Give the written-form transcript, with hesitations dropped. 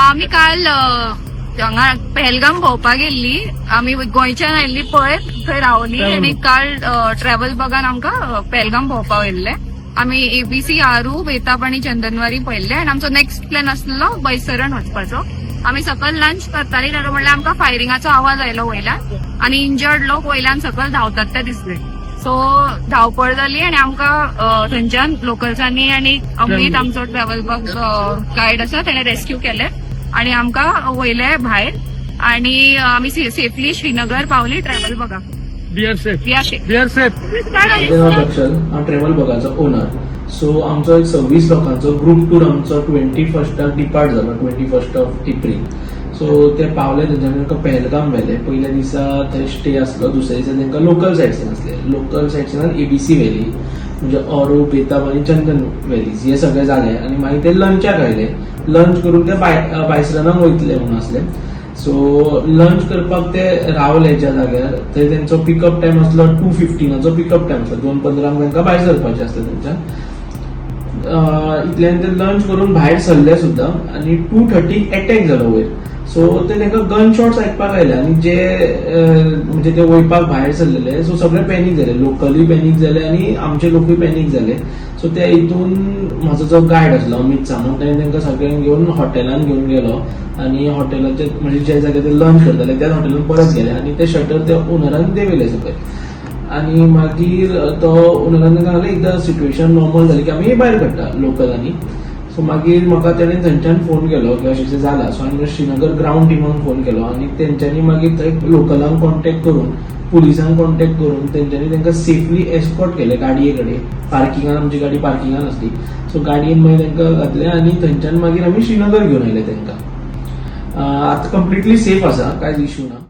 आम्ही काल हांगा पहलगाम भोंवपाक गेल्ली. आम्ही गोंयच्यान आयिल्ली पळय, थंय रावली आनी काल ट्रॅव्हल बघान आमकां पहलगाम भोंवपाक व्हेल्ले. आम्ही एबीसी, आरू, बेताब आणि चंदनवारी पळयल्ले आनी आमचो नेक्स्ट प्लॅन आसलो बैसरण वचपाचो. आम्ही सकयल लंच करताली तेन्ना म्हणल्यार आमकां फायरिंगाचो आवाज आयलो वयल्यान आनी इंजर्ड लोक वयल्यान सकयल धांवतात ते दिसले. सो धांवपळ जाली आनी आमकां थंयच्यान लोकल्सांनी आनी अमित आमचो ट्रॅव्हल बग गायड आसा तेणे रेस्क्यू केले आनी आमकां वयले भायर आनी आमी सेफली श्रीनगर पावली ट्रॅव्हल बगा. हांव ट्रॅव्हल बगाचो ओनर. सो आमचो एक 26 लोकांचो ग्रुप टूर आमचो 21 डिपार्ट जालो 21 एप्रील. सो ते पावले थंयच्यान तांकां पहलगाम व्हेले. पयल्या दिसा थंय स्टे आसलो, दुसऱ्या दिसा तांकां लोकल सायट्सीन आसले. लोकल सायट्सीनान एबीसी व्हॅली म्हणजे औरू, बेताब आनी चंदन व्हॅलीज हे सगळे जाले आनी मागीर ते लंचाक आयले. लंच करून ते बायसरनाक वयतले म्हणून आसले. सो लंच करपाक ते रावले ज्या जाग्यार. थंय तेंचो पिकअप टायम आसलो 2:15 पिकअप टायम आसलो. 2:15 तांकां भायर सरपाचें आसलें थंयच्यान. इतल्यान ते लंच करून भायर सरले सुद्दां आनी 2:30 अटॅक जालो वयर. सो ते तांकां गन शॉट्स आयकपाक आयले आनी जे म्हणजे ते वयपाक भायर सरलेले. सो सगळे पॅनीक जाले, लोकली पॅनीक जाले आनी आमचे लोकूय पॅनीक जाले. सो ते हितून म्हाजो जो गायड आसलो अमित सामंत ताणें तांकां सगळ्यांक घेवन हॉटेलान घेवन गेलो आनी हॉटेलाचे म्हणजे जे जाग्यार ते लंच करताले त्याच हॉटेलान परत गेले आनी ते शटर ते ओनरान देंवयले सकयल. आनी मागीर तो ओनरान तांकां सांगलें एकदां सिट्युएशन नॉर्मल जाली की आमी भायर काडटा लोकलांनी. सो मागीर म्हाका तेणें थंयच्यान फोन केलो की अशें जाला. सो हांवें श्रीनगर ग्राउंड टिमाक फोन केलो आनी तेंच्यांनी मागीर थंय लोकलांक कॉन्टेक्ट करून पुलिसांक कॉन्टेक्ट करून तेंच्यांनी तांकां सेफली एस्कॉर्ट केले गाडये कडेन. पार्किंगान आमची गाडी पार्किंगान आसली. सो गाडयेन मागीर तांकां घातले आनी थंयच्यान मागीर आमी श्रीनगर घेवन आयले तांकां. आतां कंप्लिटली सेफ आसा, कांयच इश्यू ना.